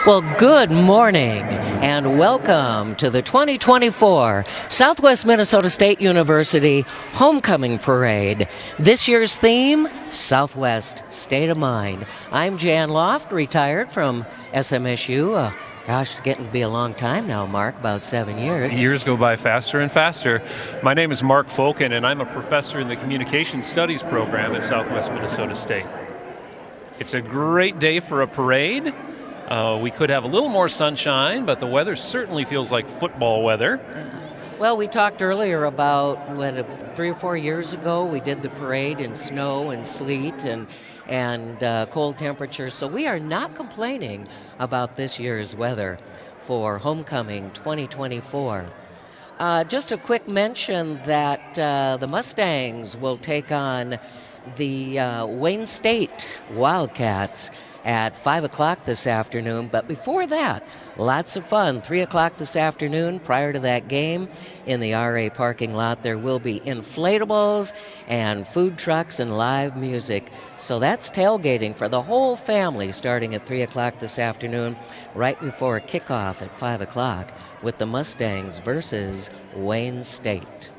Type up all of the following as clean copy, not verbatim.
Well, good morning and welcome to the 2024 Southwest Minnesota State University Homecoming Parade. This year's theme, Southwest State of Mind. I'm Jan Loft, retired from SMSU. It's getting to be a long time now, Mark, about 7 years. Years go by faster and faster. My name is Mark Folken, and I'm a professor in the Communication Studies program at Southwest Minnesota State. It's a great day for a parade. We could have a little more sunshine, but the weather certainly feels like football weather. Well, we talked earlier about 3 or 4 years ago we did the parade in snow and sleet and cold temperatures, so we are not complaining about this year's weather for Homecoming 2024. Just a quick mention that the Mustangs will take on the Wayne State Wildcats at 5 o'clock this afternoon. But before that, lots of fun. 3 o'clock this afternoon, prior to that game, in the RA parking lot, there will be inflatables and food trucks and live music. So that's tailgating for the whole family starting at 3 o'clock this afternoon, right before kickoff at 5 o'clock with the Mustangs versus Wayne State.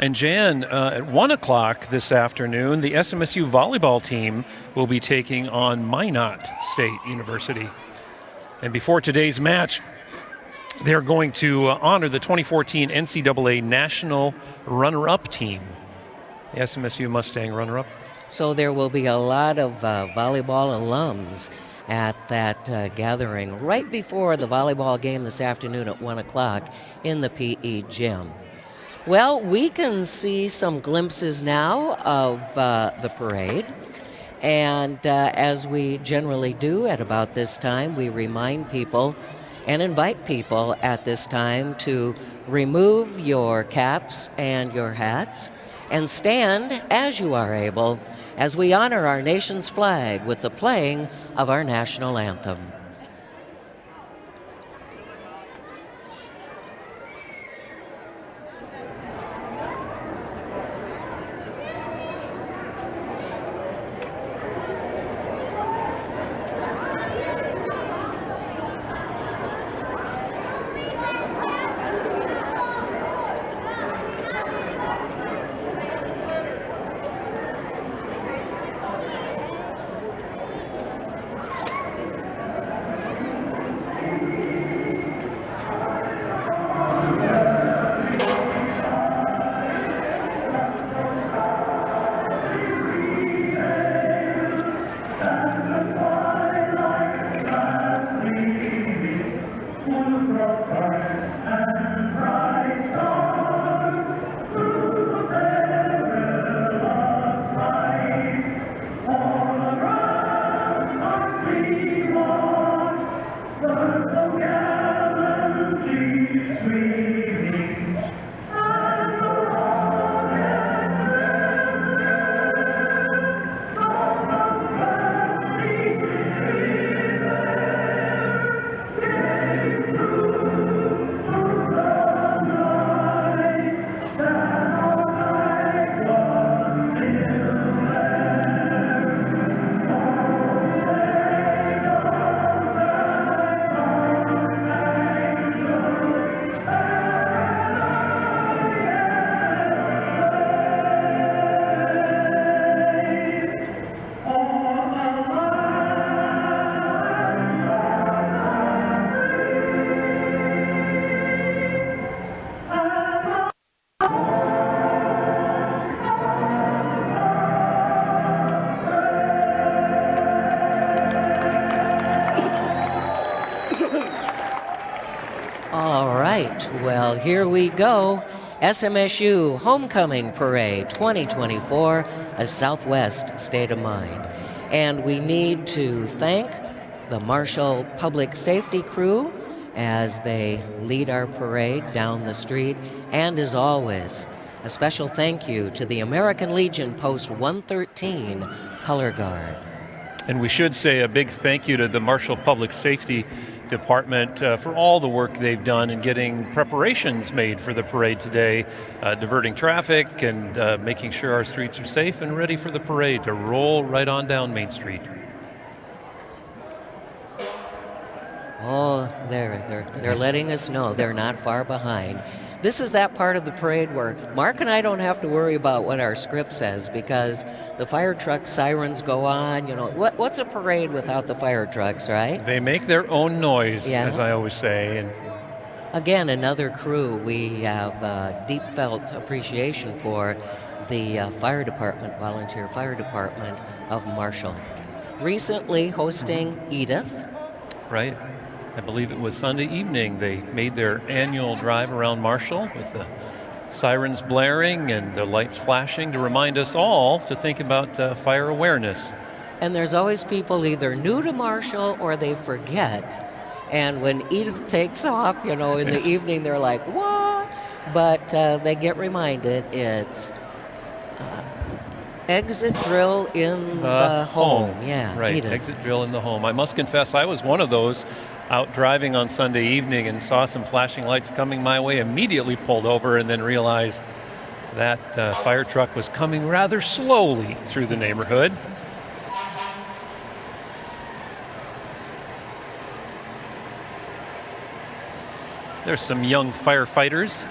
And Jan, at 1 o'clock this afternoon, the SMSU volleyball team will be taking on Minot State University. And before today's match, they're going to honor the 2014 NCAA National Runner-Up team, the SMSU Mustang runner-up. So there will be a lot of volleyball alums at that gathering right before the volleyball game this afternoon at 1 o'clock in the PE gym. Well, we can see some glimpses now of the parade, and as we generally do at about this time, we remind people and invite people at this time to remove your caps and your hats and stand as you are able as we honor our nation's flag with the playing of our national anthem. Well, here we go. SMSU Homecoming Parade 2024, a Southwest State of Mind. And we need to thank the Marshall Public Safety crew as they lead our parade down the street. And as always, a special thank you to the American Legion Post 113 Color Guard. And we should say a big thank you to the Marshall Public Safety Department for all the work they've done in getting preparations made for the parade today, diverting traffic and making sure our streets are safe and ready for the parade to roll right on down Main Street. Oh, they're letting us know they're not far behind. This is that part of the parade where Mark and I don't have to worry about what our script says because the fire truck sirens go on. You know, what's a parade without the fire trucks, right? They make their own noise, Yeah. as I always say. And again, another crew we have deep felt appreciation for, the fire department, volunteer fire department of Marshall. Recently hosting Edith. right, I believe it was Sunday evening, they made their annual drive around Marshall with the sirens blaring and the lights flashing to remind us all to think about fire awareness. And there's always people either new to Marshall or they forget. And when Edith takes off, you know, in the evening, they're like, what? But they get reminded it's exit drill in the home. Yeah, right, Edith. exit drill in the home. I must confess, I was one of those out driving on Sunday evening and saw some flashing lights coming my way, immediately pulled over and then realized that fire truck was coming rather slowly through the neighborhood. There's some young firefighters.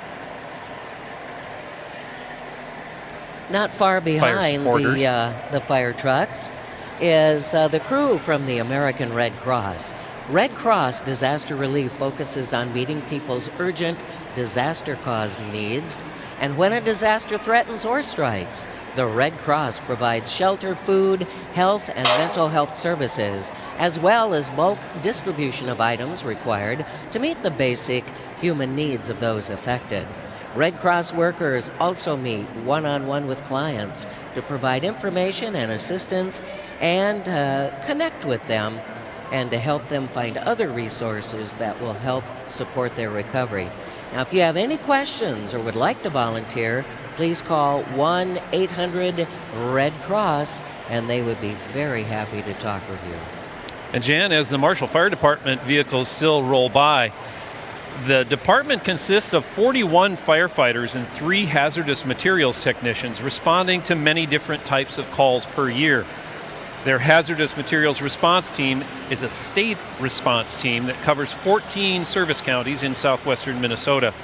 Not far behind the fire trucks is the crew from the American Red Cross. Red Cross Disaster Relief focuses on meeting people's urgent disaster-caused needs, and when a disaster threatens or strikes, the Red Cross provides shelter, food, health, and mental health services, as well as bulk distribution of items required to meet the basic human needs of those affected. Red Cross workers also meet one-on-one with clients to provide information and assistance and connect with them and to help them find other resources that will help support their recovery. Now, if you have any questions or would like to volunteer, please call 1-800-RED-CROSS, and they would be very happy to talk with you. And Jan, as the Marshall Fire Department vehicles still roll by, the department consists of 41 firefighters and 3 hazardous materials technicians responding to many different types of calls per year. Their hazardous materials response team is a state response team that covers 14 service counties in southwestern Minnesota.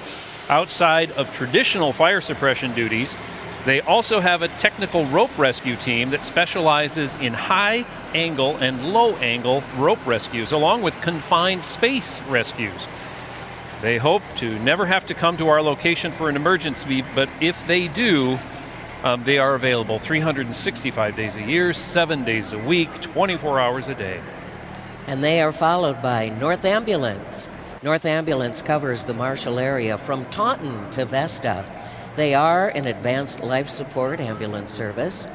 Outside of traditional fire suppression duties, they also have a technical rope rescue team that specializes in high angle and low angle rope rescues, along with confined space rescues. They hope to never have to come to our location for an emergency, but if they do, they are available 365 days a year, 7 days a week, 24 hours a day. And they are followed by North Ambulance. North Ambulance covers the Marshall area from Taunton to Vesta. They are an advanced life support ambulance service.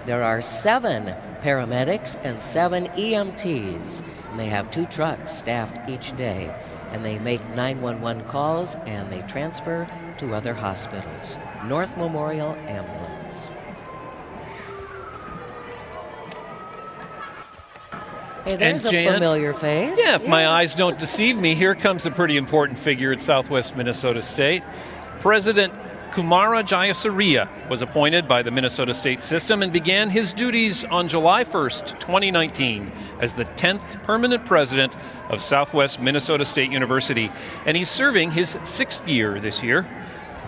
There are 7 paramedics and 7 EMTs, and they have 2 trucks staffed each day. And they make 911 calls and they transfer to other hospitals. North Memorial Ambulance. Hey, there's And a Jan, familiar face. Yeah, if my eyes don't deceive me, here comes a pretty important figure at Southwest Minnesota State. President Kumara Jayasuriya was appointed by the Minnesota State System and began his duties on July 1st, 2019, as the 10th permanent president of Southwest Minnesota State University, and he's serving his 6th year this year.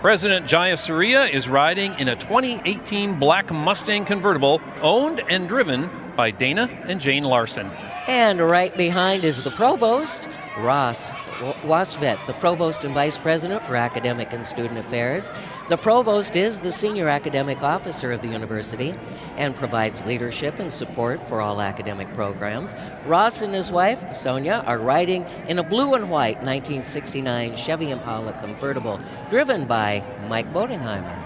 President Jayasuriya is riding in a 2018 black Mustang convertible owned and driven by Dana and Jane Larson. And right behind is the provost, Ross Wasvet, the provost and vice president for academic and student affairs. The provost is the senior academic officer of the university and provides leadership and support for all academic programs. Ross and his wife, Sonia, are riding in a blue and white 1969 Chevy Impala convertible driven by Mike Bodenheimer.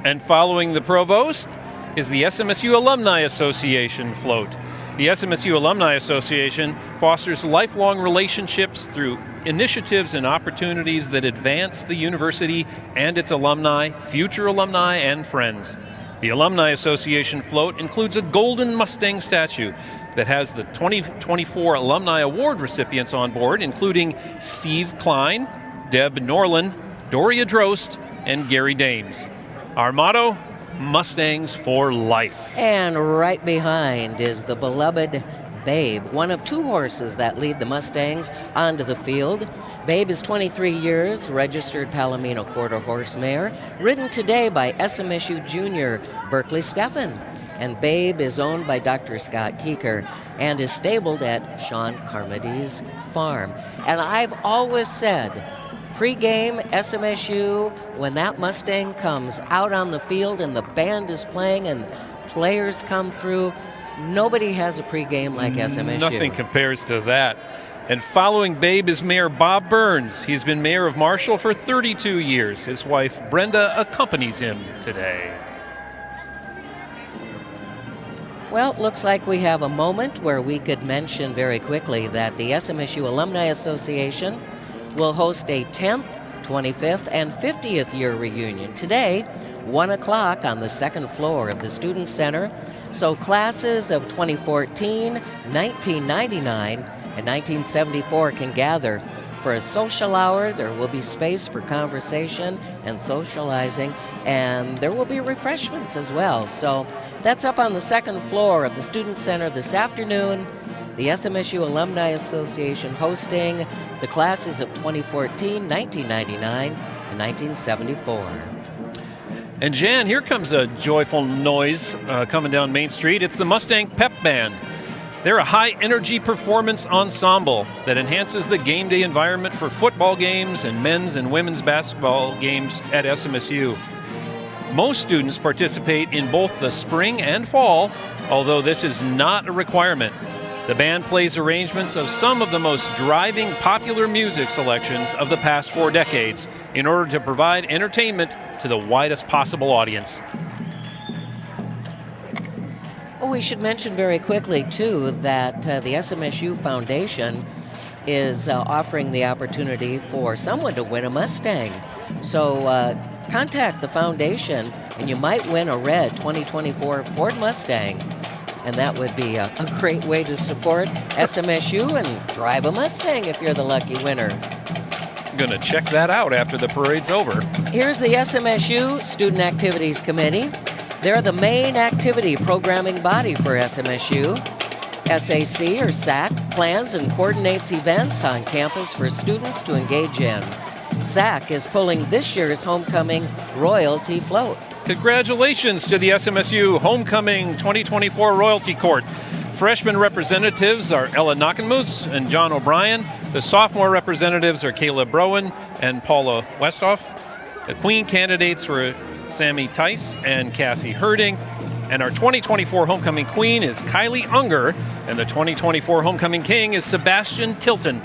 And following the provost is the SMSU Alumni Association float. The SMSU Alumni Association fosters lifelong relationships through initiatives and opportunities that advance the university and its alumni, future alumni, and friends. The Alumni Association float includes a golden Mustang statue that has the 2024 Alumni Award recipients on board, including Steve Klein, Deb Norlin, Doria Drost, and Gary Dames. Our motto: Mustangs for life. And right behind is the beloved Babe, one of two horses that lead the Mustangs onto the field. Babe is 23 years, registered Palomino quarter horse mare, ridden today by SMSU junior Berkeley Steffen. And Babe is owned by Dr. Scott Keeker and is stabled at Sean Carmody's farm. And I've always said, pre-game SMSU, when that Mustang comes out on the field and the band is playing and players come through, nobody has a pre-game like SMSU. Nothing compares to that. And following Babe is Mayor Bob Burns. He's been mayor of Marshall for 32 years. His wife, Brenda, accompanies him today. Well, it looks like we have a moment where we could mention very quickly that the SMSU Alumni Association will host a 10th, 25th, and 50th year reunion today, 1 o'clock on the second floor of the Student Center. So classes of 2014, 1999, and 1974 can gather for a social hour. There will be space for conversation and socializing, and there will be refreshments as well. So that's up on the second floor of the Student Center this afternoon. The SMSU Alumni Association hosting the classes of 2014, 1999, and 1974. And Jan, here comes a joyful noise coming down Main Street. It's the Mustang Pep Band. They're a high-energy performance ensemble that enhances the game day environment for football games and men's and women's basketball games at SMSU. Most students participate in both the spring and fall, although this is not a requirement. The band plays arrangements of some of the most driving popular music selections of the past 4 decades in order to provide entertainment to the widest possible audience. Well, we should mention very quickly, too, that the SMSU Foundation is offering the opportunity for someone to win a Mustang. So contact the foundation, and you might win a red 2024 Ford Mustang. And that would be a great way to support SMSU and drive a Mustang if you're the lucky winner. I'm going to check that out after the parade's over. Here's the SMSU Student Activities Committee. They're the main activity programming body for SMSU. SAC, or SAC, plans and coordinates events on campus for students to engage in. SAC is pulling this year's homecoming royalty float. Congratulations to the SMSU Homecoming 2024 Royalty Court. Freshman representatives are Ella Nakenmuth and John O'Brien. The sophomore representatives are Caleb Browen and Paula Westhoff. The queen candidates were Sammy Tice and Cassie Herding. And our 2024 Homecoming Queen is Kylie Unger. And the 2024 Homecoming King is Sebastian Tilton.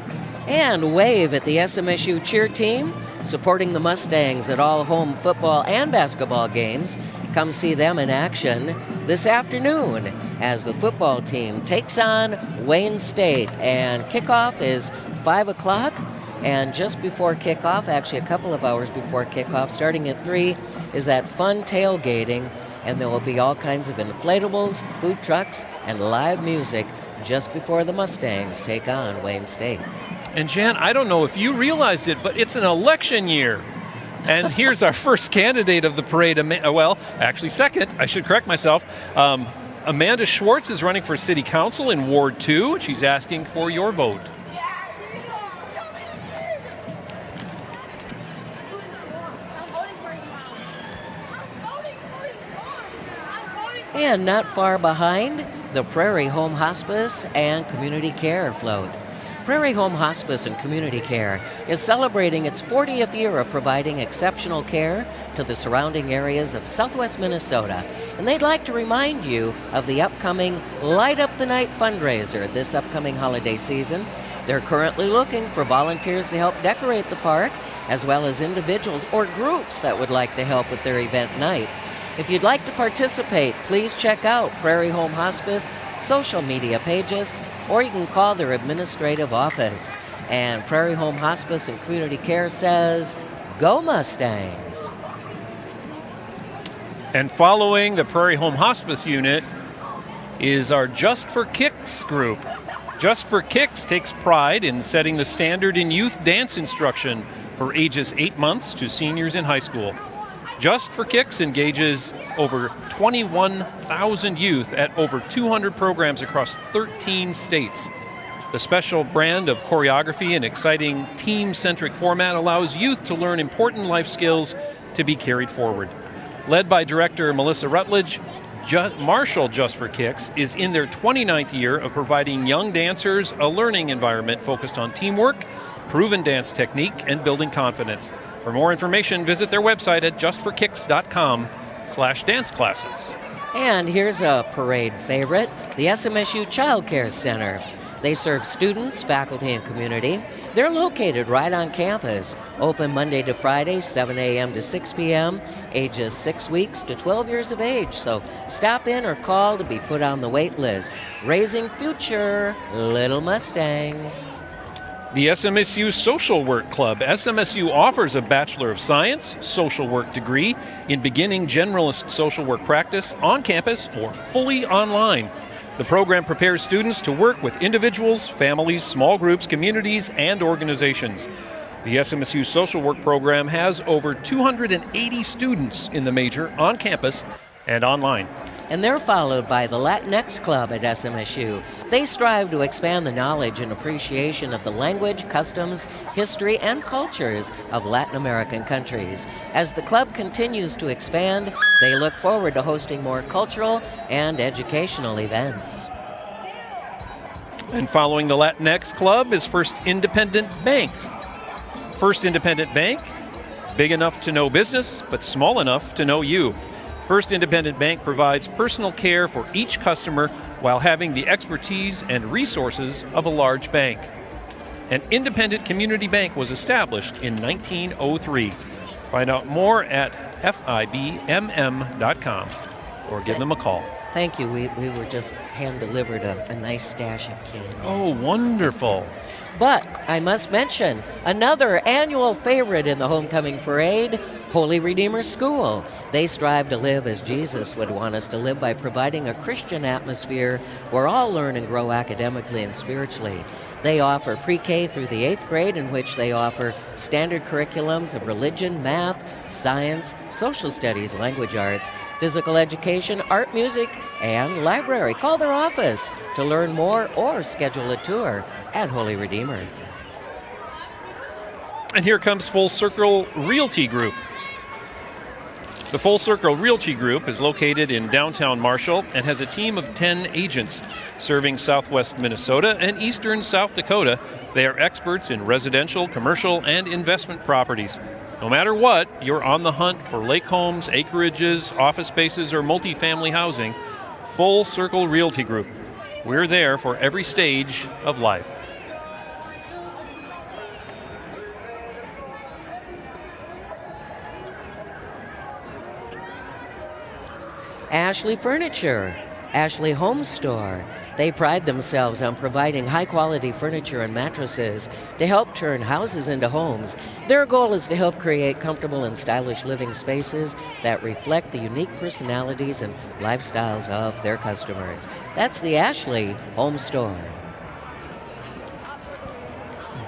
And wave at the SMSU cheer team, supporting the Mustangs at all home football and basketball games. Come see them in action this afternoon as the football team takes on Wayne State. And kickoff is 5 o'clock. And just before kickoff, actually a couple of hours before kickoff, starting at 3, is that fun tailgating. And there will be all kinds of inflatables, food trucks, and live music just before the Mustangs take on Wayne State. And Jan, I don't know if you realized it, but it's an election year. And here's our first candidate of the parade. Well, actually second, I should correct myself. Amanda Schwartz is running for city council in Ward 2. She's asking for your vote. And not far behind, the Prairie Home Hospice and Community Care float. Prairie Home Hospice and Community Care is celebrating its 40th year of providing exceptional care to the surrounding areas of southwest Minnesota. And they'd like to remind you of the upcoming Light Up the Night fundraiser this upcoming holiday season. They're currently looking for volunteers to help decorate the park, as well as individuals or groups that would like to help with their event nights. If you'd like to participate, please check out Prairie Home Hospice social media pages, or you can call their administrative office. And Prairie Home Hospice and Community Care says, go Mustangs! And following the Prairie Home Hospice unit is our Just for Kicks group. Just for Kicks takes pride in setting the standard in youth dance instruction for ages 8 months to seniors in high school. Just for Kicks engages over 21,000 youth at over 200 programs across 13 states. The special brand of choreography and exciting team-centric format allows youth to learn important life skills to be carried forward. Led by director Melissa Rutledge, Marshall Just for Kicks is in their 29th year of providing young dancers a learning environment focused on teamwork, proven dance technique, and building confidence. For more information, visit their website at justforkicks.com/dance classes. And here's a parade favorite, the SMSU Child Care Center. They serve students, faculty, and community. They're located right on campus, open Monday to Friday, 7 a.m. to 6 p.m., ages 6 weeks to 12 years of age. So stop in or call to be put on the wait list. Raising future little Mustangs. The SMSU Social Work Club. SMSU offers a Bachelor of Science social work degree in beginning generalist social work practice on campus or fully online. The program prepares students to work with individuals, families, small groups, communities, and organizations. The SMSU Social Work program has over 280 students in the major on campus and online. And they're followed by the Latinx Club at SMSU. They strive to expand the knowledge and appreciation of the language, customs, history, and cultures of Latin American countries. As the club continues to expand, they look forward to hosting more cultural and educational events. And following the Latinx Club is First Independent Bank. First Independent Bank, big enough to know business, but small enough to know you. First Independent Bank provides personal care for each customer while having the expertise and resources of a large bank. An independent community bank was established in 1903. Find out more at fibmm.com or give them a call. Thank you. We were just hand-delivered a nice stash of candies. Oh, wonderful. But I must mention another annual favorite in the homecoming parade, Holy Redeemer School. They strive to live as Jesus would want us to live by providing a Christian atmosphere where all learn and grow academically and spiritually. They offer pre-K through the 8th grade, in which they offer standard curriculums of religion, math, science, social studies, language arts, physical education, art, music, and library. Call their office to learn more or schedule a tour at Holy Redeemer. And here comes Full Circle Realty Group. The Full Circle Realty Group is located in downtown Marshall and has a team of 10 agents serving southwest Minnesota and eastern South Dakota. They are experts in residential, commercial, and investment properties. No matter what, you're on the hunt for lake homes, acreages, office spaces, or multifamily housing. Full Circle Realty Group. We're there for every stage of life. Ashley Furniture, Ashley Home Store. They pride themselves on providing high-quality furniture and mattresses to help turn houses into homes. Their goal is to help create comfortable and stylish living spaces that reflect the unique personalities and lifestyles of their customers. That's the Ashley Home Store.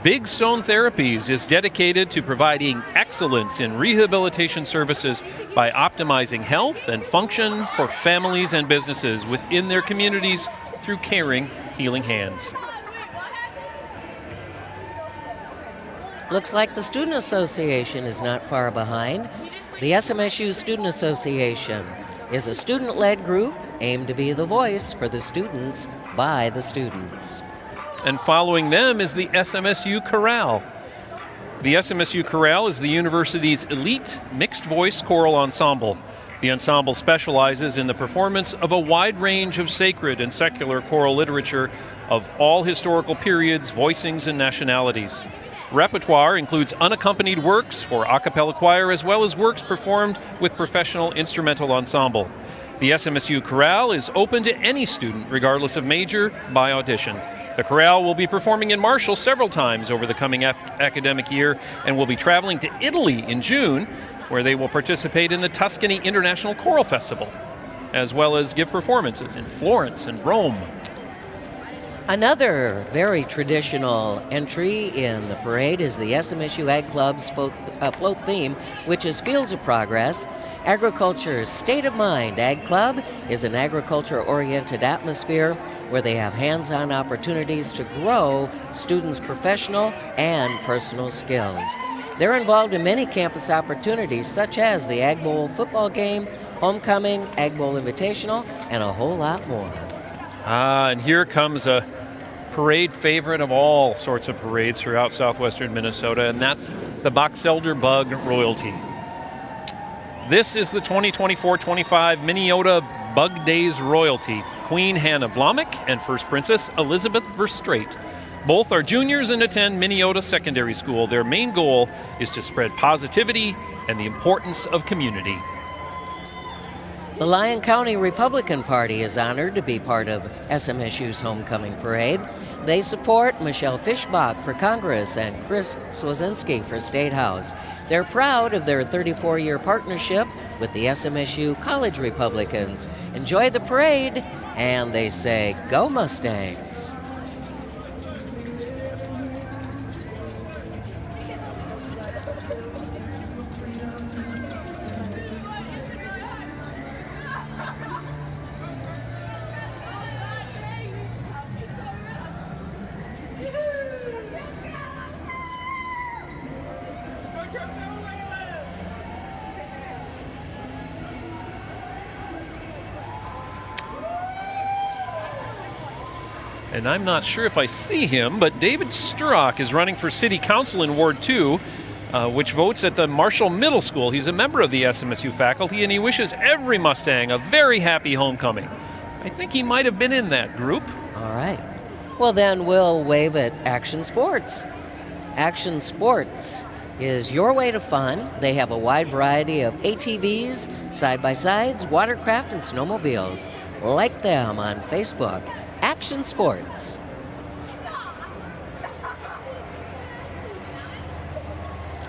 Big Stone Therapies is dedicated to providing excellence in rehabilitation services by optimizing health and function for families and businesses within their communities through caring, healing hands. Looks like the Student Association is not far behind. The SMSU Student Association is a student-led group aimed to be the voice for the students by the students. And following them is the SMSU Chorale. The SMSU Chorale is the university's elite mixed-voice choral ensemble. The ensemble specializes in the performance of a wide range of sacred and secular choral literature of all historical periods, voicings, and nationalities. Repertoire includes unaccompanied works for a cappella choir as well as works performed with professional instrumental ensemble. The SMSU Chorale is open to any student, regardless of major, by audition. The chorale will be performing in Marshall several times over the coming academic year and will be traveling to Italy in June, where they will participate in the Tuscany International Choral Festival, as well as give performances in Florence and Rome. Another very traditional entry in the parade is the SMSU Ag Club's float theme, which is Fields of Progress. Agriculture's State of Mind Ag Club is an agriculture-oriented atmosphere where they have hands-on opportunities to grow students' professional and personal skills. They're involved in many campus opportunities, such as the Ag Bowl football game, homecoming, Ag Bowl Invitational, and a whole lot more. And here comes a parade favorite of all sorts of parades throughout southwestern Minnesota, and that's the Boxelder Bug Royalty. This is the 2024-25 Minnesota Bug Days Royalty. Queen Hannah Vlamek and First Princess Elizabeth Verstraete. Both are juniors and attend Minnesota Secondary School. Their main goal is to spread positivity and the importance of community. The Lyon County Republican Party is honored to be part of SMSU's homecoming parade. They support Michelle Fischbach for Congress and Chris Swazinski for State House. They're proud of their 34-year partnership with the SMSU College Republicans. Enjoy the parade, and they say, "Go Mustangs!" And I'm not sure if I see him, but David Sturrock is running for City Council in Ward 2, which votes at the Marshall Middle School. He's a member of the SMSU faculty, and he wishes every Mustang a very happy homecoming. I think he might have been in that group. All right. Well, then we'll wave at Action Sports. Action Sports is your way to fun. They have a wide variety of ATVs, side-by-sides, watercraft, and snowmobiles. Like them on Facebook. Action Sports.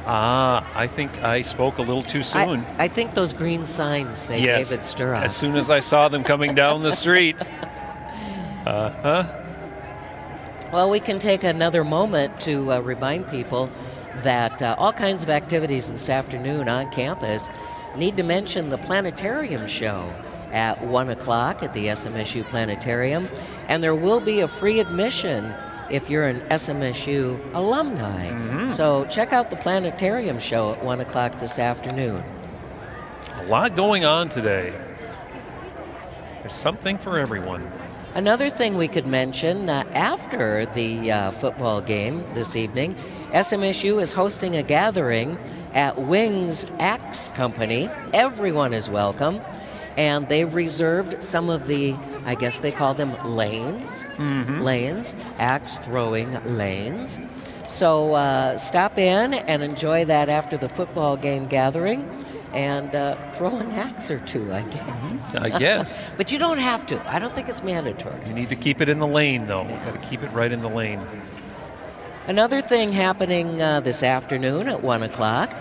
I think I spoke a little too soon. I think those green signs say Yes, David Sturrock. as soon as I saw them coming down the street. Well, we can take another moment to remind people that all kinds of activities this afternoon on campus. Need to mention the planetarium show at 1 o'clock at the SMSU Planetarium. And there will be a free admission if you're an SMSU alumni. Mm-hmm. So check out the planetarium show at 1 o'clock this afternoon. A lot going on today. There's something for everyone. Another thing we could mention, after the football game this evening, SMSU is hosting a gathering at Wings Axe Company. Everyone is welcome. And they've reserved some of the, I guess they call them lanes, lanes, axe throwing lanes. So stop in and enjoy that after the football game gathering and throw an axe or two, I guess. I guess. But you don't have to. I don't think it's mandatory. You need to keep it in the lane, though. Yeah. Got to keep it right in the lane. Another thing happening this afternoon at 1 o'clock,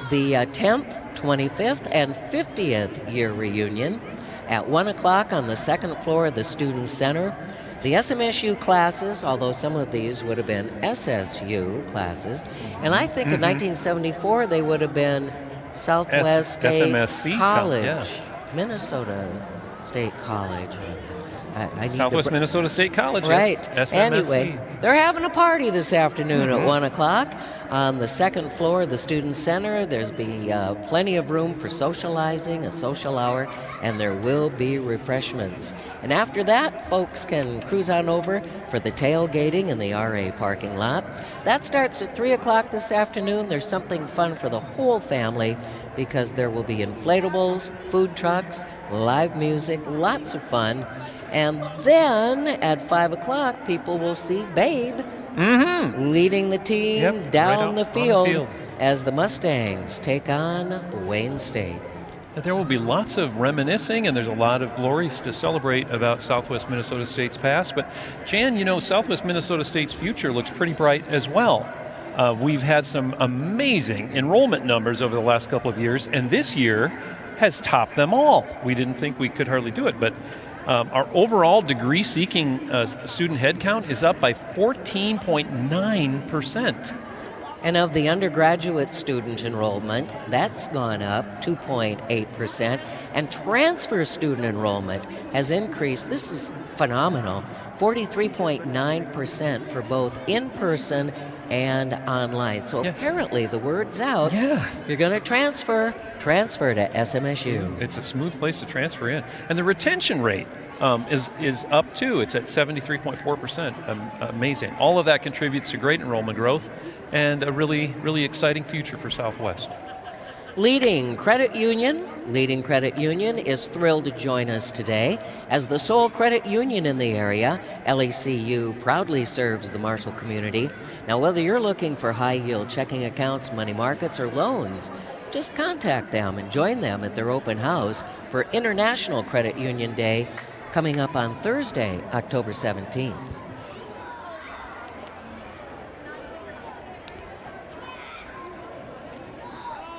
the 10th, 25th, and 50th year reunion at 1 o'clock on the second floor of the Student Center. The SMSU classes, although some of these would have been SSU classes, and I think in 1974 they would have been Southwest State SMSC College, Minnesota State College. I need Southwest Minnesota State College. Right. Yes. SMSC. Anyway, they're having a party this afternoon at 1 o'clock on the second floor of the Student Center. There's be plenty of room for socializing, a social hour, and there will be refreshments. And after that, folks can cruise on over for the tailgating in the RA parking lot. That starts at 3 o'clock this afternoon. There's something fun for the whole family because there will be inflatables, food trucks, live music, lots of fun. And then at 5 o'clock, people will see Babe leading the team down the field as the Mustangs take on Wayne State. There will be lots of reminiscing, and there's a lot of glories to celebrate about Southwest Minnesota State's past. But, Jan, you know, Southwest Minnesota State's future looks pretty bright as well. We've had some amazing enrollment numbers over the last couple of years, and this year has topped them all. We didn't think we could hardly do it, but Our overall degree-seeking student headcount is up by 14.9%. And of the undergraduate student enrollment, that's gone up 2.8%. And transfer student enrollment has increased, this is phenomenal, 43.9% for both in-person and online. So apparently the word's out. Yeah. If you're going to transfer to SMSU. It's a smooth place to transfer in. And the retention rate is up too. It's at 73.4%. Amazing. All of that contributes to great enrollment growth and a really, really exciting future for Southwest. Leading Credit Union is thrilled to join us today. As the sole credit union in the area, LECU proudly serves the Marshall community. Now, whether you're looking for high-yield checking accounts, money markets, or loans, just contact them and join them at their open house for International Credit Union Day coming up on Thursday, October 17th.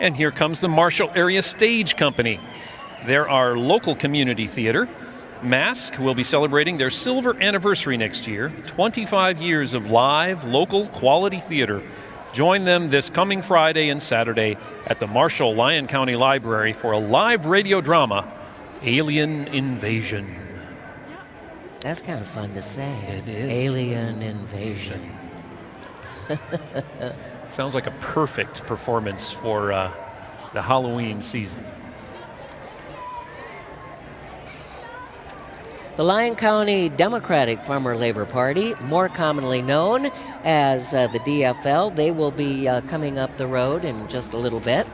And here comes the Marshall Area Stage Company. They're our local community theater. Mask will be celebrating their silver anniversary next year, 25 years of live, local, quality theater. Join them this coming Friday and Saturday at the Marshall Lyon County Library for a live radio drama, Alien Invasion. That's kind of fun to say. It is. Alien Invasion. Sounds like a perfect performance for the Halloween season. The Lyon County Democratic Farmer Labor Party, more commonly known as the DFL, they will be coming up the road in just a little bit.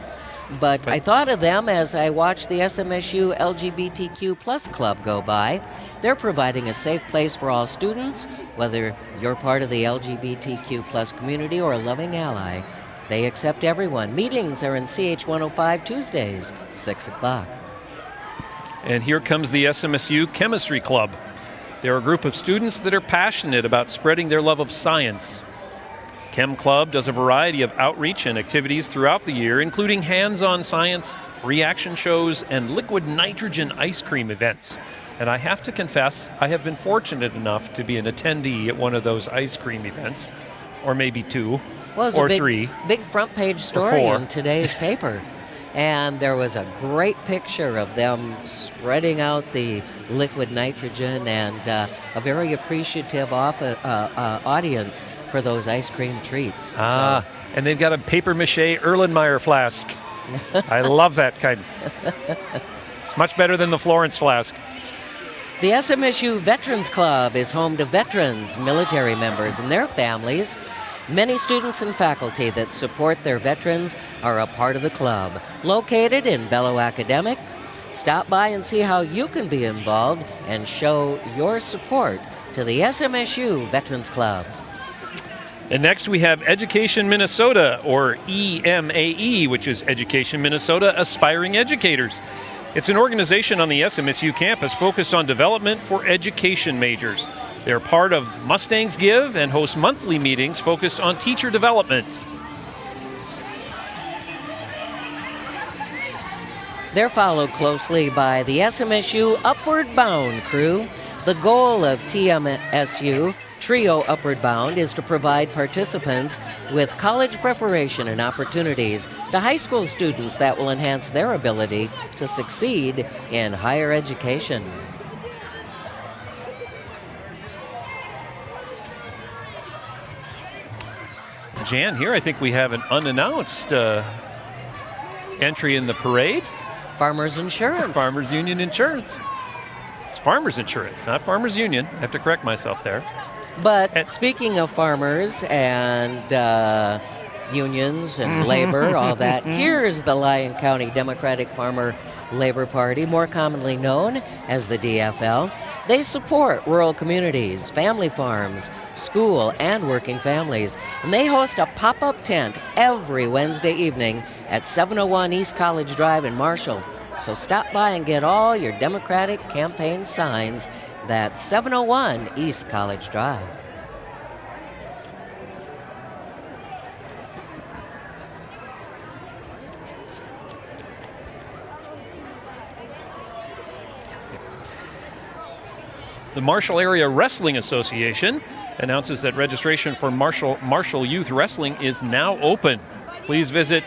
But I thought of them as I watched the SMSU LGBTQ plus club go by. They're providing a safe place for all students, whether you're part of the LGBTQ plus community or a loving ally. They accept everyone. Meetings are in CH 105 Tuesdays, 6 o'clock. And here comes the SMSU Chemistry Club. They're a group of students that are passionate about spreading their love of science. Chem Club does a variety of outreach and activities throughout the year, including hands-on science, reaction shows, and liquid nitrogen ice cream events. And I have to confess, I have been fortunate enough to be an attendee at one of those ice cream events, or maybe two, or three. Big front page story in today's paper. And there was a great picture of them spreading out the liquid nitrogen and a very appreciative audience for those ice cream treats. And they've got a paper mache Erlenmeyer flask. I love that kind. It's much better than the Florence flask. The SMSU Veterans Club is home to veterans, military members, and their families. Many students and faculty that support their veterans are a part of the club. Located in Bellow Academics, stop by and see how you can be involved and show your support to the SMSU Veterans Club. And next we have Education Minnesota, or EMAE, which is Education Minnesota Aspiring Educators. It's an organization on the SMSU campus focused on development for education majors. They're part of Mustangs Give and host monthly meetings focused on teacher development. They're followed closely by the SMSU Upward Bound crew. The goal of TMSU Trio Upward Bound is to provide participants with college preparation and opportunities to high school students that will enhance their ability to succeed in higher education. Jan, here I think we have an unannounced entry in the parade. Farmers Insurance. Farmers Union Insurance. It's Farmers Insurance, not Farmers Union. I have to correct myself there. But speaking of farmers and unions and labor, all that, here's the Lyon County Democratic Farmer Labor Party, more commonly known as the DFL. They support rural communities, family farms, school and working families, and they host a pop-up tent every Wednesday evening at 701 East College Drive in Marshall. So stop by and get all your Democratic campaign signs. That's 701 East College Drive. The Marshall Area Wrestling Association announces that registration for Marshall Youth Wrestling is now open. Please visit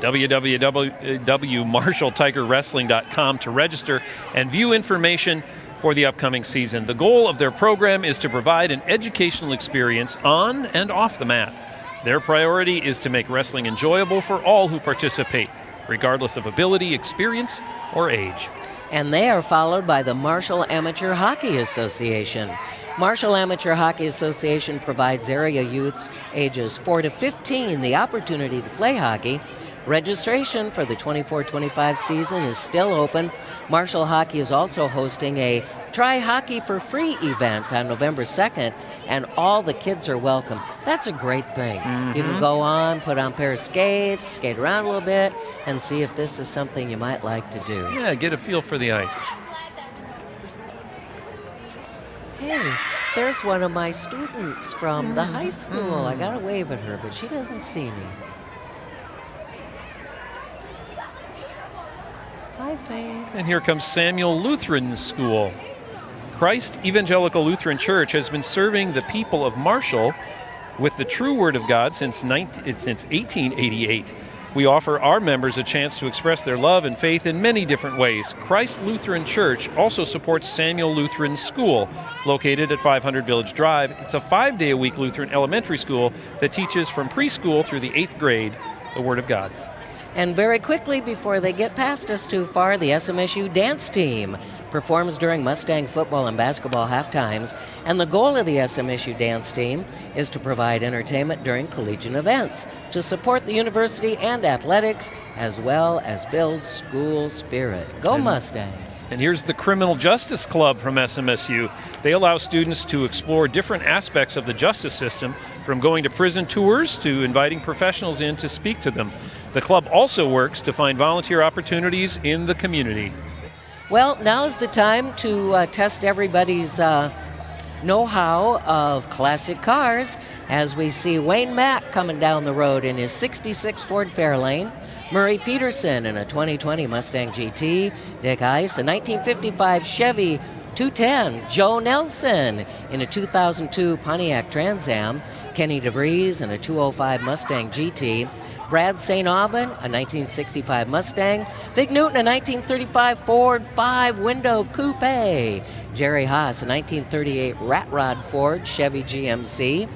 www.marshalltigerwrestling.com to register and view information for the upcoming season. The goal of their program is to provide an educational experience on and off the mat. Their priority is to make wrestling enjoyable for all who participate, regardless of ability, experience, or age. And they are followed by the Marshall Amateur Hockey Association. Marshall Amateur Hockey Association provides area youths ages 4 to 15 the opportunity to play hockey. Registration for the 24-25 season is still open. Marshall Hockey is also hosting a Try Hockey for Free event on November 2nd, and all the kids are welcome. That's a great thing. Mm-hmm. You can go on, put on a pair of skates, skate around a little bit, and see if this is something you might like to do. Yeah, get a feel for the ice. Hey, there's one of my students from the high school. I gotta wave at her, but she doesn't see me. Hi, Faith. And here comes Samuel Lutheran School. Christ Evangelical Lutheran Church has been serving the people of Marshall with the true Word of God since 1888. We offer our members a chance to express their love and faith in many different ways. Christ Lutheran Church also supports Samuel Lutheran School, located at 500 Village Drive. It's a 5-day-a-week Lutheran elementary school that teaches from preschool through the 8th grade the Word of God. And very quickly, before they get past us too far, the SMSU dance team performs during Mustang football and basketball halftimes, and the goal of the SMSU dance team is to provide entertainment during collegiate events, to support the university and athletics, as well as build school spirit. Go Mustangs! And here's the Criminal Justice Club from SMSU. They allow students to explore different aspects of the justice system, from going to prison tours to inviting professionals in to speak to them. The club also works to find volunteer opportunities in the community. Well, now's the time to test everybody's know-how of classic cars as we see Wayne Mack coming down the road in his 66 Ford Fairlane, Murray Peterson in a 2020 Mustang GT, Dick Ice, a 1955 Chevy 210, Joe Nelson in a 2002 Pontiac Trans Am, Kenny DeVries in a 205 Mustang GT, Brad St. Aubin, a 1965 Mustang, Vic Newton, a 1935 Ford 5-window coupe, Jerry Haas, a 1938 Rat Rod Ford Chevy GMC,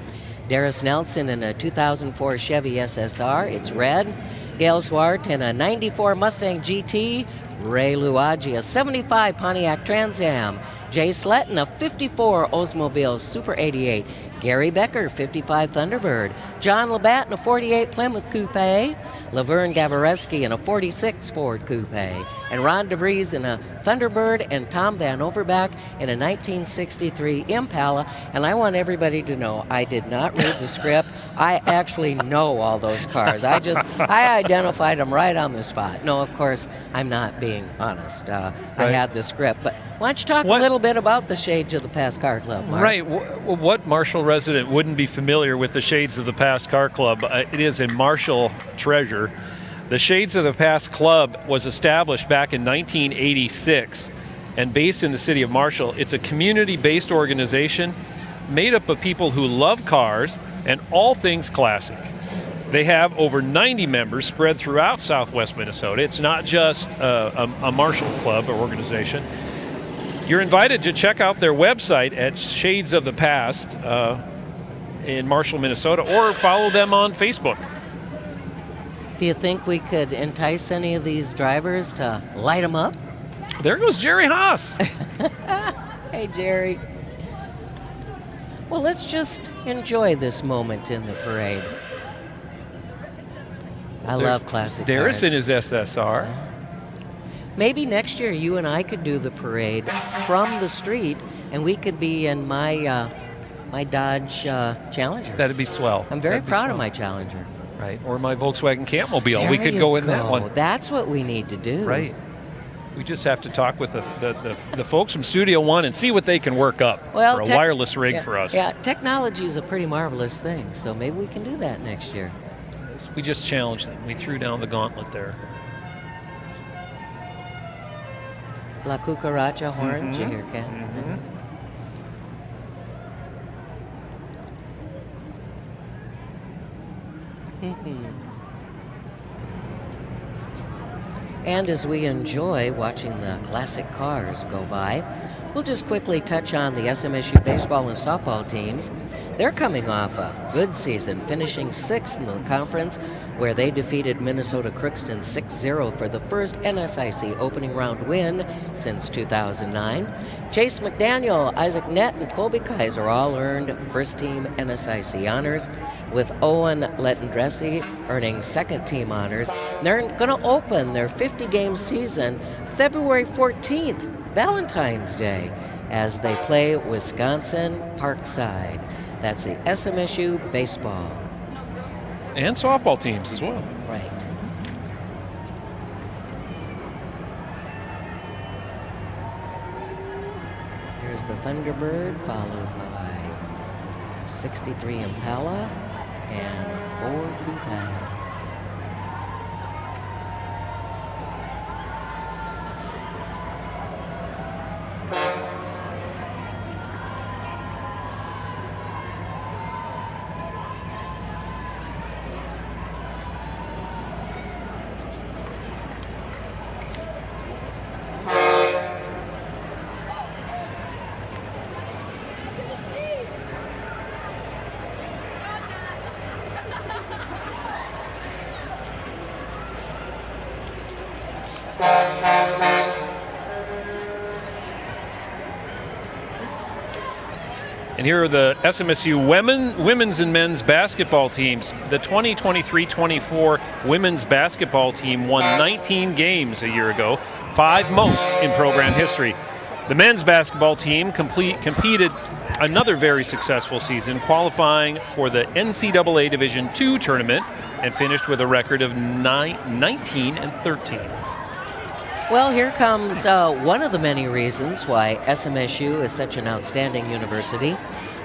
Darius Nelson in a 2004 Chevy SSR, it's red, Gail Swart in a 94 Mustang GT, Ray Luagi, a 75 Pontiac Trans Am, Jay Sletton, a 54 Oldsmobile Super 88, Gary Becker, 55 Thunderbird, John Labatt in a 48 Plymouth Coupe, Laverne Gavareski in a 46 Ford Coupe, and Ron DeVries in a Thunderbird, and Tom Van Overback in a 1963 Impala. And I want everybody to know I did not read the script. I actually know all those cars. I identified them right on the spot. No, of course, I'm not being honest. I had the script. But why don't you talk a little bit about the Shades of the Past Car Club, Mark? Right. What Marshall resident wouldn't be familiar with the Shades of the Past Car Club? It is a Marshall treasure. The Shades of the Past Club was established back in 1986 and based in the city of Marshall. It's a community-based organization made up of people who love cars and all things classic. They have over 90 members spread throughout southwest Minnesota. It's not just a Marshall club or organization. You're invited to check out their website at Shades of the Past in Marshall, Minnesota, or follow them on Facebook. Do you think we could entice any of these drivers to light them up? There goes Jerry Haas. Hey, Jerry. Well, let's just enjoy this moment in the parade. I love classic Darius cars. in his SSR. Maybe next year you and I could do the parade from the street, and we could be in my my Dodge Challenger. That'd be swell. I'm very That'd be proud swell. of my Challenger. Right, or my Volkswagen Campmobile. There We could you go in that one. That's what we need to do. Right. We just have to talk with the folks from Studio One and see what they can work up for a wireless rig for us. Yeah, technology is a pretty marvelous thing, so maybe we can do that next year. We just challenged them. We threw down the gauntlet there. La Cucaracha horn, did you hear, Ken? And as we enjoy watching the classic cars go by, we'll just quickly touch on the SMSU baseball and softball teams. They're coming off a good season, finishing 6th in the conference, where they defeated Minnesota Crookston 6-0 for the first NSIC opening round win since 2009. Chase McDaniel, Isaac Nett, and Colby Kaiser all earned first-team NSIC honors, with Owen Lettendressy earning second-team honors. They're going to open their 50-game season February 14th, Valentine's Day, as they play Wisconsin Parkside. That's the SMSU baseball. And softball teams as well. Right. There's the Thunderbird, followed by 63 Impala and 4 Keypad. And here are the SMSU women's and men's basketball teams. The 2023-24 women's basketball team won 19 games a year ago, 5 most in program history. The men's basketball team competed another very successful season, qualifying for the NCAA Division II tournament and finished with a record of 19-13. Well, here comes one of the many reasons why SMSU is such an outstanding university.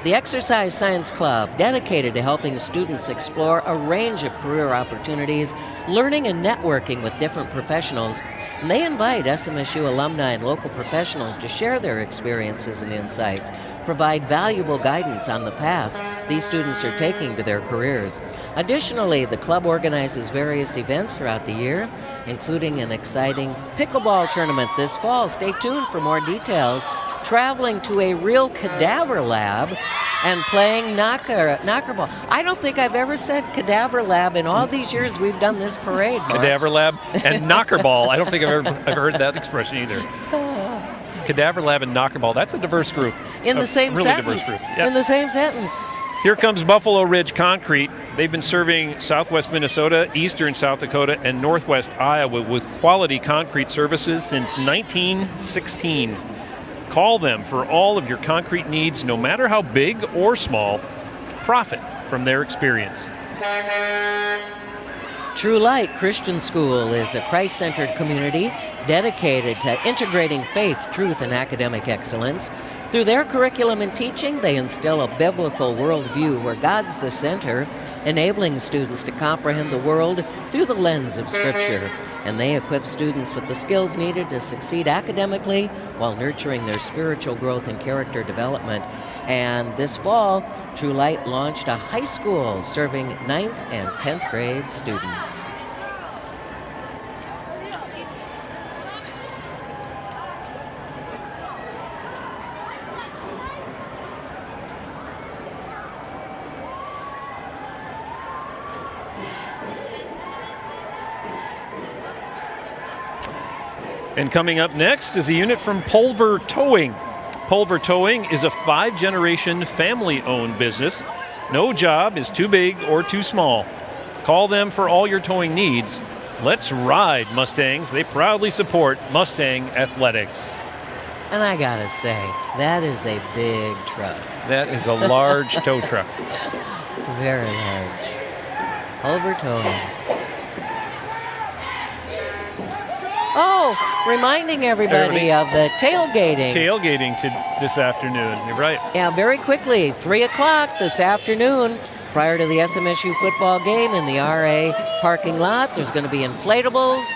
The Exercise Science Club, dedicated to helping students explore a range of career opportunities, learning and networking with different professionals. And they invite SMSU alumni and local professionals to share their experiences and insights, provide valuable guidance on the paths these students are taking to their careers. Additionally, the club organizes various events throughout the year, including an exciting pickleball tournament this fall. Stay tuned for more details. Traveling to a real cadaver lab and playing knockerball. I don't think I've ever said cadaver lab in all these years we've done this parade, Mark. Cadaver lab and knockerball. I don't think I've ever heard that expression either. Cadaver lab and knockerball. That's a diverse group. In the same really sentence. Diverse group. Yep. In the same sentence. Here comes Buffalo Ridge Concrete. They've been serving southwest Minnesota, eastern South Dakota, and northwest Iowa with quality concrete services since 1916. Call them for all of your concrete needs, no matter how big or small. Profit from their experience. True Light Christian School is a Christ-centered community dedicated to integrating faith, truth, and academic excellence. Through their curriculum and teaching, they instill a biblical worldview where God's the center, enabling students to comprehend the world through the lens of Scripture. And they equip students with the skills needed to succeed academically while nurturing their spiritual growth and character development. And this fall, True Light launched a high school serving 9th and 10th grade students. And coming up next is a unit from Pulver Towing. Pulver Towing is a 5-generation family-owned business. No job is too big or too small. Call them for all your towing needs. Let's ride, Mustangs. They proudly support Mustang athletics. And I gotta say, that is a big truck. That is a large tow truck. Very large. Pulver Towing. Oh, reminding everybody of the tailgating. Tailgating this afternoon. You're right. Yeah, very quickly, 3 o'clock this afternoon, prior to the SMSU football game in the RA parking lot. There's going to be inflatables,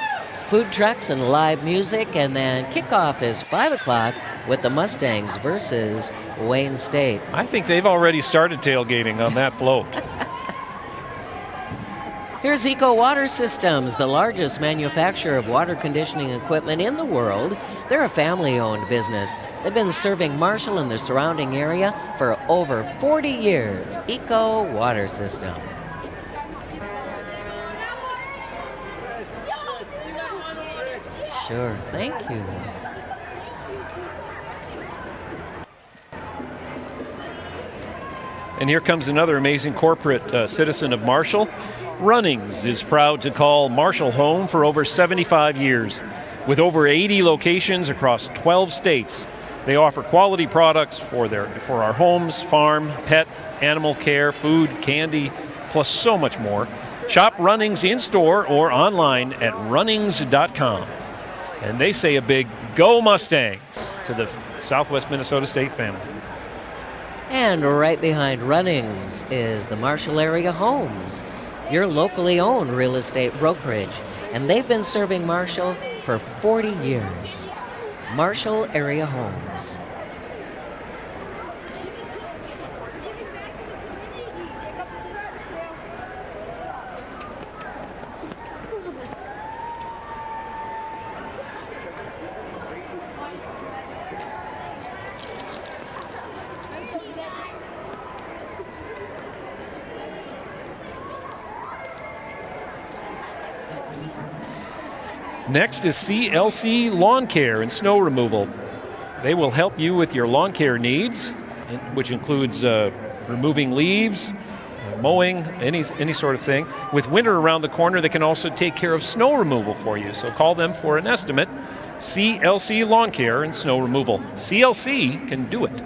food trucks, and live music. And then kickoff is 5 o'clock with the Mustangs versus Wayne State. I think they've already started tailgating on that float. Here's Eco Water Systems, the largest manufacturer of water conditioning equipment in the world. They're a family-owned business. They've been serving Marshall and the surrounding area for over 40 years. Eco Water System. Sure, thank you. And here comes another amazing corporate citizen of Marshall. Runnings is proud to call Marshall home for over 75 years. With over 80 locations across 12 states, they offer quality products for our homes, farm, pet, animal care, food, candy, plus so much more. Shop Runnings in-store or online at runnings.com. And they say a big Go Mustangs to the Southwest Minnesota State family. And right behind Runnings is the Marshall Area Homes, your locally owned real estate brokerage. And they've been serving Marshall for 40 years. Marshall Area Homes. Next is CLC Lawn Care and Snow Removal. They will help you with your lawn care needs, which includes removing leaves, mowing, any sort of thing. With winter around the corner, they can also take care of snow removal for you. So call them for an estimate. CLC Lawn Care and Snow Removal. CLC can do it.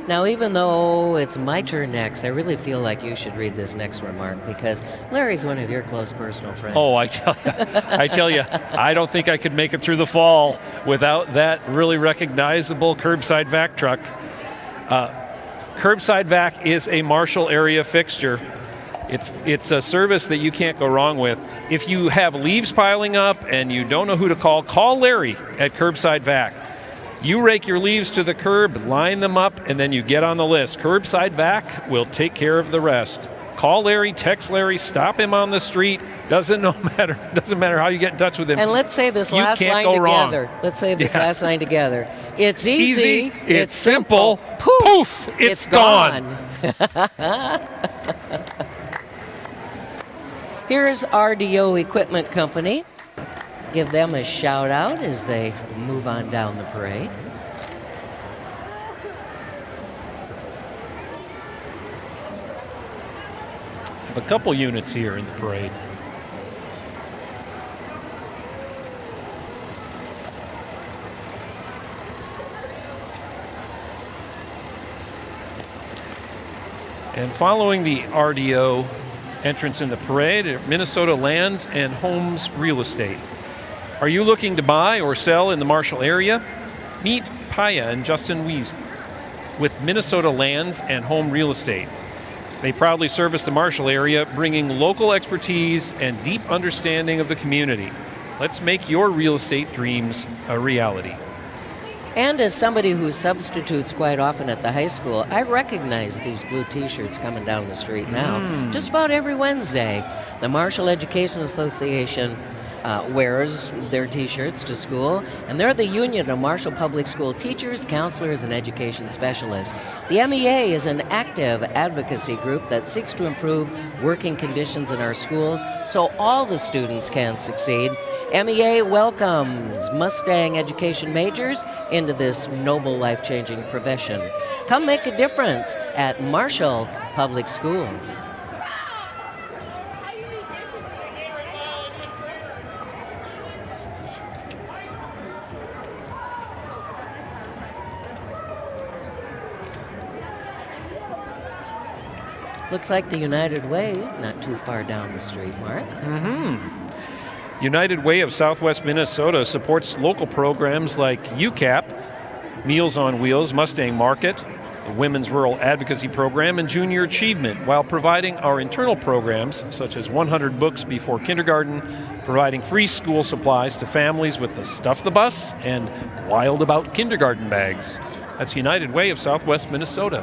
Now, even though it's my turn next, I really feel like you should read this next remark because Larry's one of your close personal friends. Oh, I tell you, I don't think I could make it through the fall without that really recognizable curbside vac truck. Curbside vac is a Marshall area fixture. It's a service that you can't go wrong with. If you have leaves piling up and you don't know who to call Larry at Curbside Vac. You rake your leaves to the curb, line them up, and then you get on the list. Curbside Vac will take care of the rest. Call Larry, text Larry, stop him on the street. Doesn't matter how you get in touch with him. And let's say this last line together. Let's say this last line together. It's easy. It's simple. Poof! It's gone. Here's RDO Equipment Company. Give them a shout out as they move on down the parade. Have a couple units here in the parade. And following the RDO entrance in the parade, Minnesota Lands and Homes Real Estate. Are you looking to buy or sell in the Marshall area? Meet Paya and Justin Wiese with Minnesota Lands and Home Real Estate. They proudly service the Marshall area, bringing local expertise and deep understanding of the community. Let's make your real estate dreams a reality. And as somebody who substitutes quite often at the high school, I recognize these blue T-shirts coming down the street now. Just about every Wednesday, the Marshall Education Association wears their T-shirts to school, and they're the union of Marshall Public School teachers, counselors, and education specialists. The MEA is an active advocacy group that seeks to improve working conditions in our schools so all the students can succeed. MEA welcomes Mustang education majors into this noble, life-changing profession. Come make a difference at Marshall Public Schools. Looks like the United Way, not too far down the street, Mark. United Way of Southwest Minnesota supports local programs like UCAP, Meals on Wheels, Mustang Market, the Women's Rural Advocacy Program, and Junior Achievement, while providing our internal programs such as 100 Books Before Kindergarten, providing free school supplies to families with the Stuff the Bus and Wild About Kindergarten bags. That's United Way of Southwest Minnesota.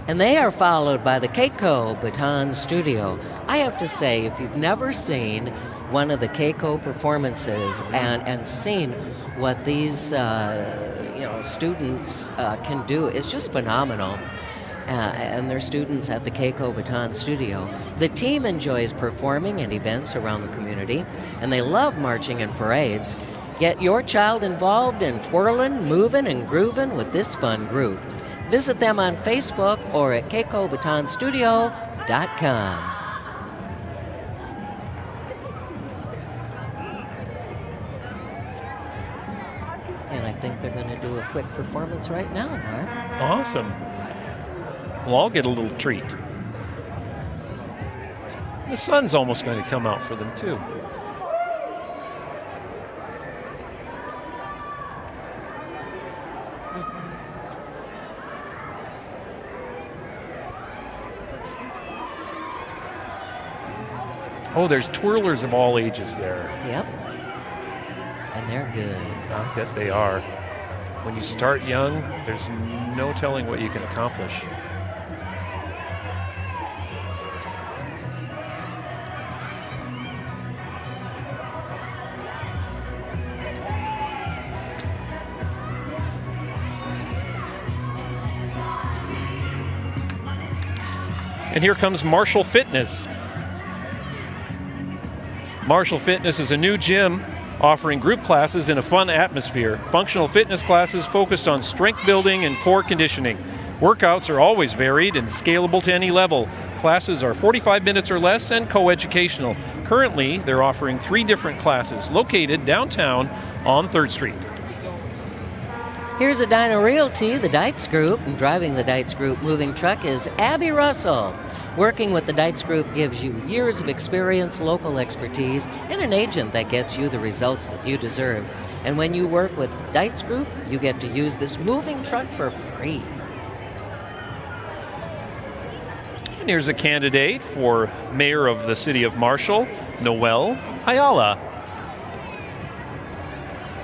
And they are followed by the Keiko Baton Studio. I have to say, if you've never seen one of the Keiko performances and seen what these students can do, it's just phenomenal. And they're students at the Keiko Baton Studio. The team enjoys performing at events around the community, and they love marching and parades. Get your child involved in twirling, moving, and grooving with this fun group. Visit them on Facebook or at keikobatonstudio.com. And I think they're going to do a quick performance right now, Mark. Awesome. Well, I'll get a little treat. The sun's almost going to come out for them, too. Oh, there's twirlers of all ages there. Yep. And they're good. I bet they are. When you start young, there's no telling what you can accomplish. And here comes Marshall Fitness. Marshall Fitness is a new gym offering group classes in a fun atmosphere. Functional fitness classes focused on strength building and core conditioning. Workouts are always varied and scalable to any level. Classes are 45 minutes or less and co-educational. Currently, they're offering 3 different classes located downtown on 3rd Street. Here's Edina Realty, the Dietz Group, and driving the Dietz Group moving truck is Abby Russell. Working with the Dietz Group gives you years of experience, local expertise, and an agent that gets you the results that you deserve. And when you work with Dietz Group, you get to use this moving truck for free. And here's a candidate for mayor of the city of Marshall, Noel Ayala.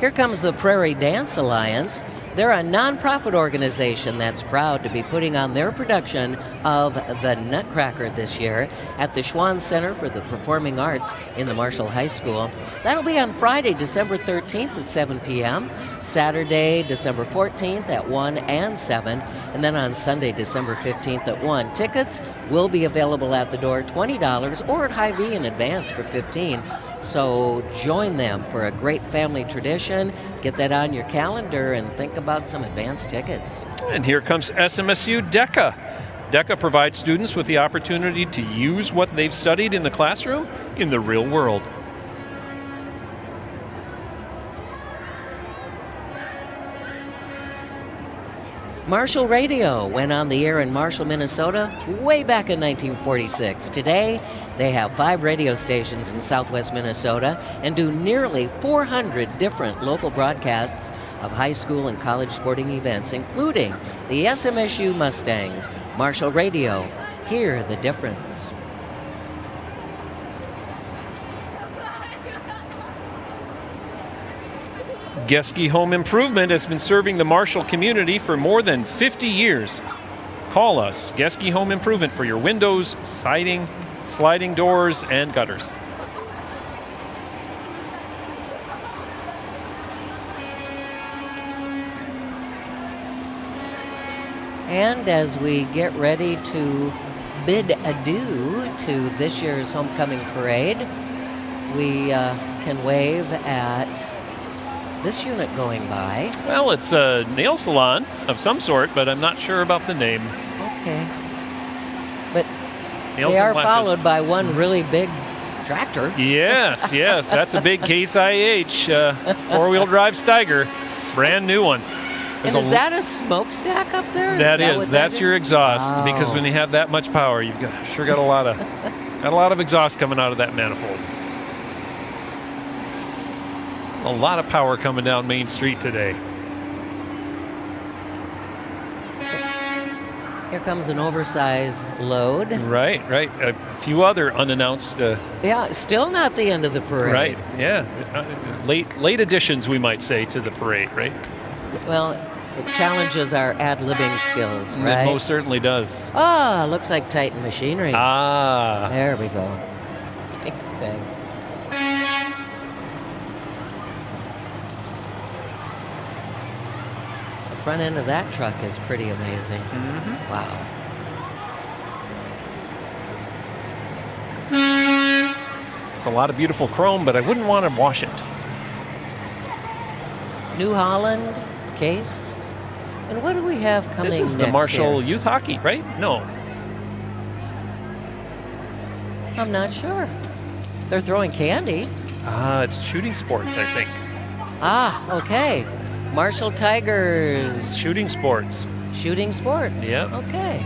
Here comes the Prairie Dance Alliance. They're a nonprofit organization that's proud to be putting on their production of The Nutcracker this year at the Schwann Center for the Performing Arts in the Marshall High School. That'll be on Friday, December 13th at 7 p.m., Saturday, December 14th at 1 and 7, and then on Sunday, December 15th at 1. Tickets will be available at the door, $20, or at Hy-Vee in advance for $15. So join them for a great family tradition. Get that on your calendar and think about some advance tickets. And here comes SMSU DECA. DECA provides students with the opportunity to use what they've studied in the classroom in the real world. Marshall Radio went on the air in Marshall, Minnesota way back in 1946. Today, they have 5 radio stations in southwest Minnesota and do nearly 400 different local broadcasts of high school and college sporting events, including the SMSU Mustangs. Marshall Radio, hear the difference. Geske Home Improvement has been serving the Marshall community for more than 50 years. Call us, Geske Home Improvement, for your windows, siding, sliding doors, and gutters. And as we get ready to bid adieu to this year's homecoming parade, we can wave at this unit going by. Well, it's a nail salon of some sort, but I'm not sure about the name. Okay. But Nails they and are lashes. followed by one really big tractor. Yes, yes, that's a big Case IH 4-wheel drive Steiger, brand new one. And is that a smokestack up there? That's your exhaust. Wow. Because when you have that much power, you've got a lot of exhaust coming out of that manifold. A lot of power coming down Main Street today. Here comes an oversized load. Right. A few other unannounced. Yeah, still not the end of the parade. Right. Yeah. Late additions, we might say, to the parade. Right. Well, It challenges our ad-libbing skills, right? It most certainly does. Ah, looks like Titan Machinery. Ah. There we go. Thanks, Peg. The front end of that truck is pretty amazing. Mm-hmm. Wow. It's a lot of beautiful chrome, but I wouldn't want to wash it. New Holland case. And what do we have coming This is the next Marshall here? Youth Hockey, right? No. I'm not sure. They're throwing candy. It's shooting sports, I think. Ah, okay. Marshall Tigers. Shooting sports. Shooting sports. Yep. Okay.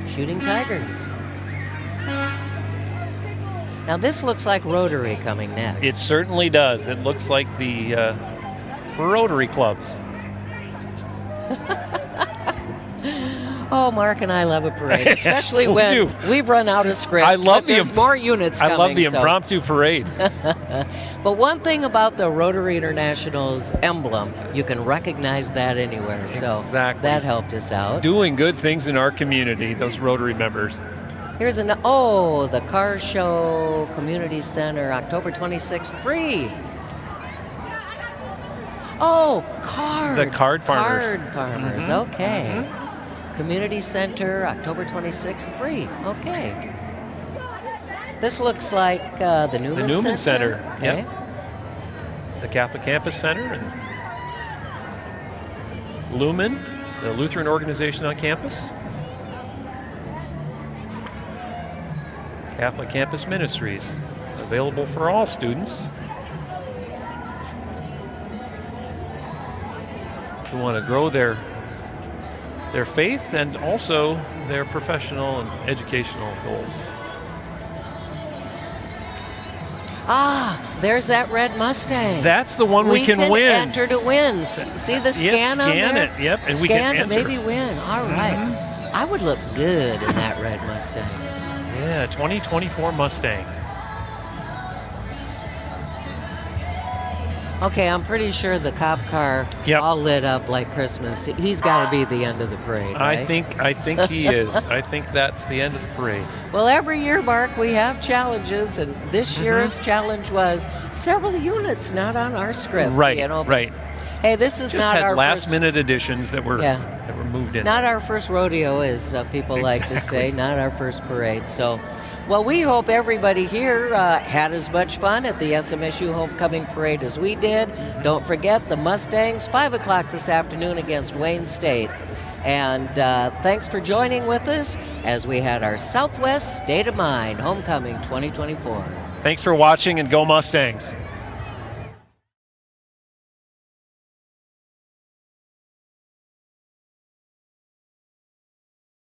Shooting Tigers. Now this looks like Rotary coming next. It certainly does. It looks like the Rotary clubs. Oh, Mark and I love a parade, especially when we've run out of script. I love there's more units coming. I love the impromptu parade. But one thing about the Rotary International's emblem, you can recognize that anywhere. So Exactly. that helped us out. Doing good things in our community, those Rotary members. Here's the Car Show Community Center, October 26th, free. Oh, card. The card farmers. Card farmers, okay. Community Center, October 26th, free. Okay. This looks like the Newman Center. The Newman Center, Okay. yep. The Catholic Campus Center and Lumen, the Lutheran organization on campus. Catholic Campus Ministries, available for all students who want to grow their faith and also their professional and educational goals. Ah, there's that red Mustang. That's the one we can win. Enter to win. See the scan on scan there? it, yep, and scan we can to enter. maybe win. All right. I would look good in that red Mustang. Yeah, 2024 Mustang. Okay, I'm pretty sure the cop car all lit up like Christmas. He's got to be the end of the parade, right? I think he is. I think that's the end of the parade. Well, every year, Mark, we have challenges, and this year's challenge was several units not on our script. Right, you know? right. Hey, this is Just not had our last-minute additions that were moved in. Not our first rodeo, as people like to say. Not our first parade. So, well, we hope everybody here had as much fun at the SMSU Homecoming Parade as we did. Don't forget the Mustangs, 5 o'clock this afternoon against Wayne State. And thanks for joining with us as we had our Southwest State of Mind Homecoming 2024. Thanks for watching, and go Mustangs.